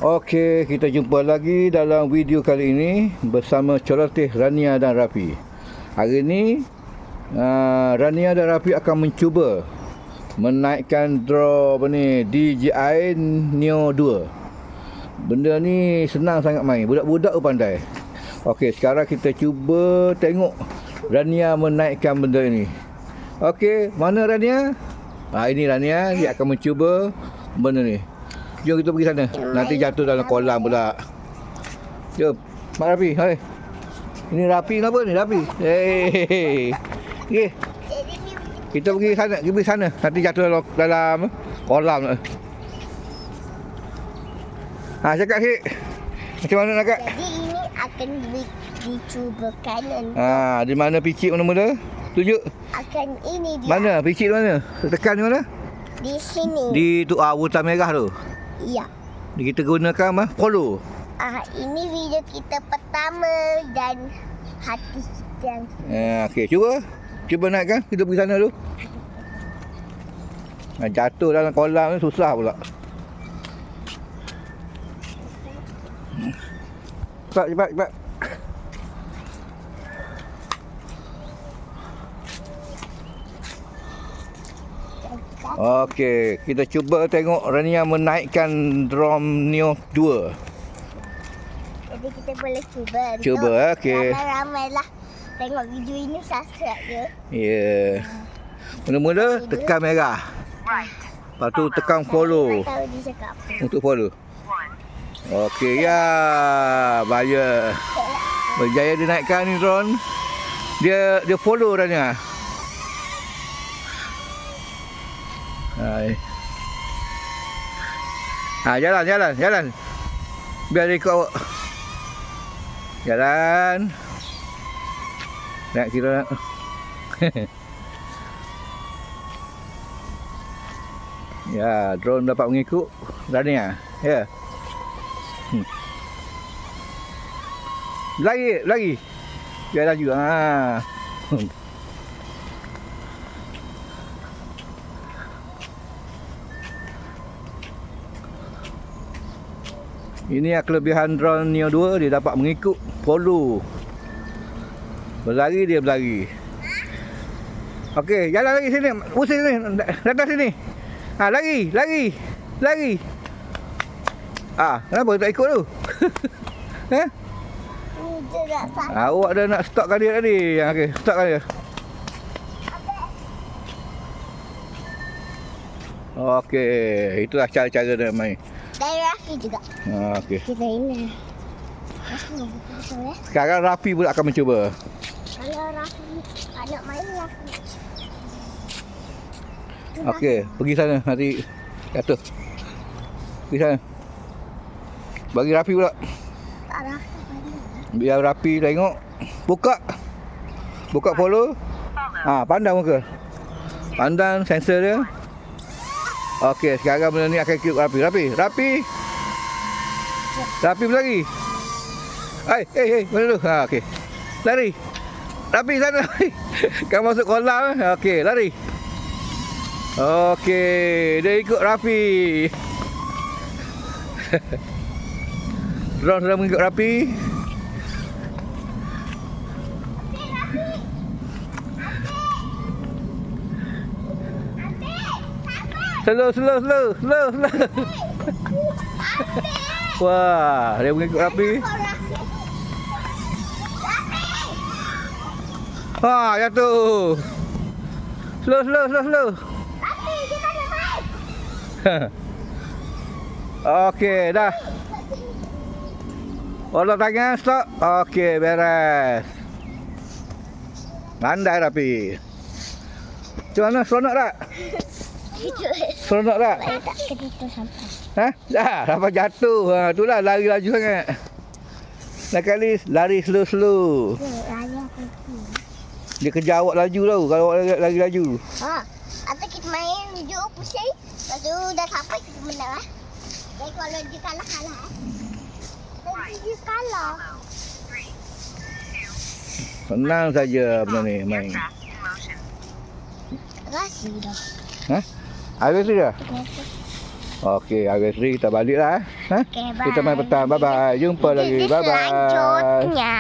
Okey, kita jumpa lagi dalam video kali ini bersama Celoteh, Rania dan Rafi. Hari ini Rania dan Rafi akan mencuba menaikkan draw DJI Neo 2. Benda ni senang sangat main, budak-budak pun pandai. Okey, sekarang kita cuba tengok Rania menaikkan benda ini. Okey, mana Rania? Ini Rania, dia akan mencuba benda ni. Jom kita pergi sana. Nanti jatuh dalam kolam pula. Jom. Mak Rafi, hai. Ini Rafi kenapa ni? Rafi. Hei. Okey. Kita pergi sana. Nanti jatuh dalam kolam. Cakap sikit. Macam mana nak, Kak? Jadi ini akan dicubakan. Di mana picit mula-mula? Tunjuk. Akan ini dia. Mana? Picit mana? Tekan di mana? Di sini. Di tu butang merah tu. Ya. Kita gunakan follow. Ini video kita pertama dan hati kita yang Okey, cuba naikkan. Kita pergi sana dulu. Jatuh dalam kolam ni susah pula. Cepat. Okey, kita cuba tengok Rania menaikkan drone Neo 2. Jadi kita boleh cuba. Cuba, okey. Ramai-ramai lah tengok video ini, subscribe je. Ya. Mula-mula tekan merah. Lepas tu tekan follow. Tak tahu dia cakap apa. Untuk follow. Okey, ya. Bahaya. Berjaya dinaikkan ni drone. Dia follow Rania. Jalan. Biar dia ikut awak. Jalan. Nak kira nak. Ya, drone dapat mengikut Rania. Ya. Lagi. Biar laju. Ini kelebihan drone Neo 2, dia dapat mengikut follow. Berlari dia berlari. Okey, jalan lagi sini. Pusing sini. Datang sini. Lari. Kenapa tak ikut tu? Awak dah nak stopkan dia tadi. Okey, stopkan dia. Okey, itulah cara-cara dia main. Dan Rafi juga. Okey. Kita ini. Sekarang Rafi pula akan mencuba. Kalau Rafi nak main, Rafi. Okey, pergi sana nanti jatuh. Pergi sana. Bagi Rafi pula. Tak Rafi. Biar Rafi tengok. Buka follow. Pandang muka. Pandang sensor dia. Okey, sekarang benda ni akan ikut Rafi berlari. Hey, mana tu? Okey. Lari. Rafi sana. Kau masuk kolam. Okey, lari. Okey, dia ikut Rafi. Drone sudah mengikut Rafi. Slow. Wah, dia mengikut Rafi. Jatuh. Slow. Rafi, kita nak main. Okey, dah. Oleh tangan, stop. Okey, beres. Pandai Rafi. Macam mana? Seronok tak? Seronok tak? Saya tak kena tu sampai. Sampai jatuh. Itulah lari laju sangat. Nak kali lari slow. Lari aku. Dia kejar awak laju tau. Kalau awak lari laju. Atau kita main hujung pusing. Lepas tu dah sampai kita menang lah. Jadi kalau dia kalah. Tapi dia kalah. Senang saja benda ni main. Rasi dah. Habis tu dah? Okey, hari Sri kita balik lah. Ha? Okay, bye. Kita main petang. Bye-bye. Jumpa lagi. Ini Bye-bye. selanjutnya.